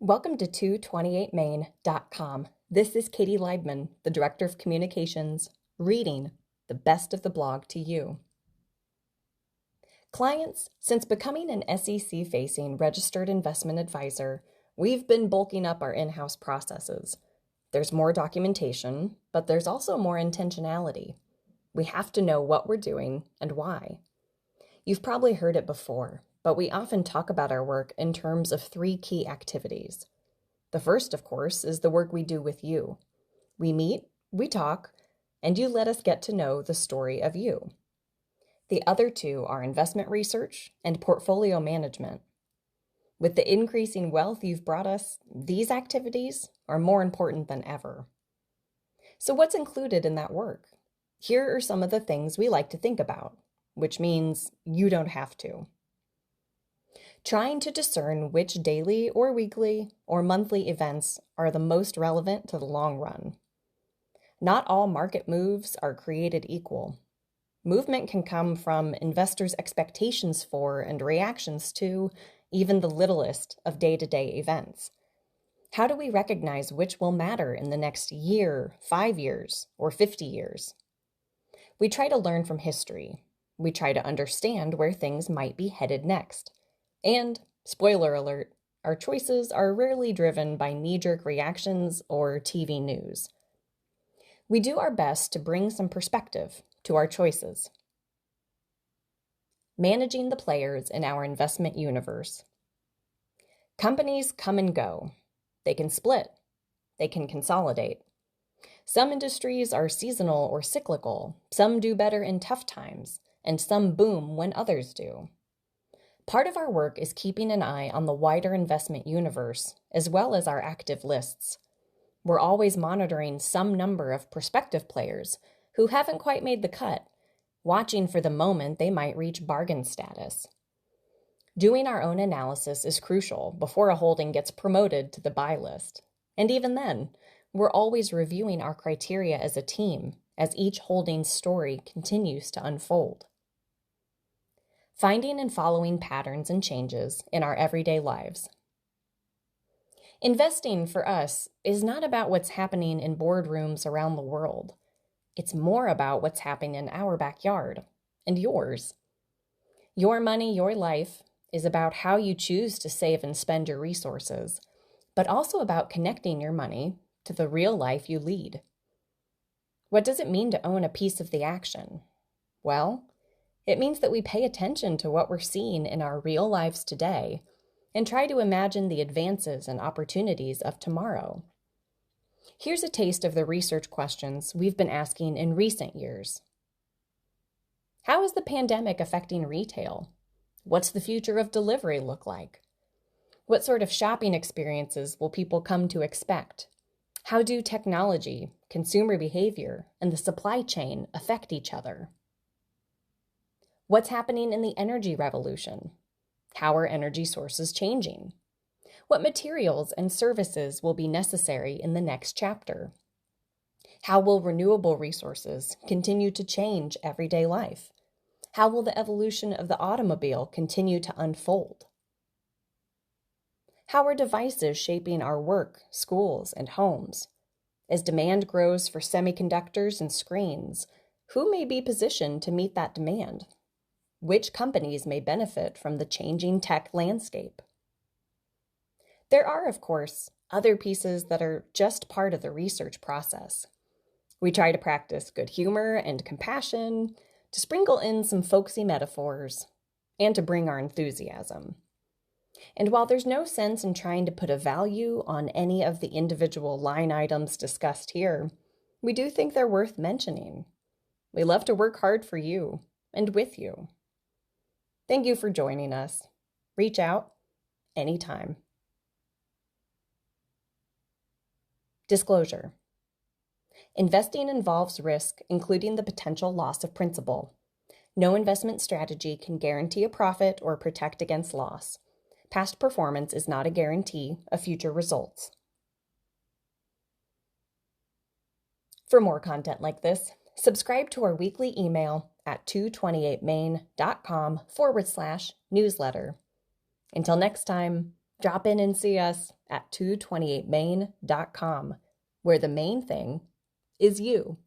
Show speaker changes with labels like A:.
A: Welcome to 228main.com. This is Katie Leibman, the Director of Communications, reading the best of the blog to you. Clients, since becoming an SEC-facing registered investment advisor, we've been bulking up our in-house processes. There's more documentation, but there's also more intentionality. We have to know what we're doing and why. You've probably heard it before, but we often talk about our work in terms of three key activities. The first, of course, is the work we do with you. We meet, we talk, and you let us get to know the story of you. The other two are investment research and portfolio management. With the increasing wealth you've brought us, these activities are more important than ever. So what's included in that work? Here are some of the things we like to think about, which means you don't have to. Trying to discern which daily or weekly or monthly events are the most relevant to the long run. Not all market moves are created equal. Movement can come from investors' expectations for and reactions to even the littlest of day-to-day events. How do we recognize which will matter in the next year, 5 years, or 50 years? We try to learn from history. We try to understand where things might be headed next. And, spoiler alert, our choices are rarely driven by knee-jerk reactions or TV news. We do our best to bring some perspective to our choices. Managing the players in our investment universe. Companies come and go. They can split. They can consolidate. Some industries are seasonal or cyclical. Some do better in tough times, and some boom when others do. Part of our work is keeping an eye on the wider investment universe, as well as our active lists. We're always monitoring some number of prospective players who haven't quite made the cut, watching for the moment they might reach bargain status. Doing our own analysis is crucial before a holding gets promoted to the buy list. And even then, we're always reviewing our criteria as a team as each holding's story continues to unfold. Finding and following patterns and changes in our everyday lives. Investing for us is not about what's happening in boardrooms around the world. It's more about what's happening in our backyard and yours. Your money, your life is about how you choose to save and spend your resources, but also about connecting your money to the real life you lead. What does it mean to own a piece of the action? Well, it means that we pay attention to what we're seeing in our real lives today and try to imagine the advances and opportunities of tomorrow. Here's a taste of the research questions we've been asking in recent years. How is the pandemic affecting retail? What's the future of delivery look like? What sort of shopping experiences will people come to expect? How do technology, consumer behavior, and the supply chain affect each other? What's happening in the energy revolution? How are energy sources changing? What materials and services will be necessary in the next chapter? How will renewable resources continue to change everyday life? How will the evolution of the automobile continue to unfold? How are devices shaping our work, schools, and homes? As demand grows for semiconductors and screens, who may be positioned to meet that demand? Which companies may benefit from the changing tech landscape? There are, of course, other pieces that are just part of the research process. We try to practice good humor and compassion, to sprinkle in some folksy metaphors, and to bring our enthusiasm. And while there's no sense in trying to put a value on any of the individual line items discussed here, we do think they're worth mentioning. We love to work hard for you and with you. Thank you for joining us. Reach out anytime. Disclosure. Investing involves risk, including the potential loss of principal. No investment strategy can guarantee a profit or protect against loss. Past performance is not a guarantee of future results. For more content like this, subscribe to our weekly email at 228main.com/newsletter. Until next time, Drop in and see us at 228main.com, where the main thing is you.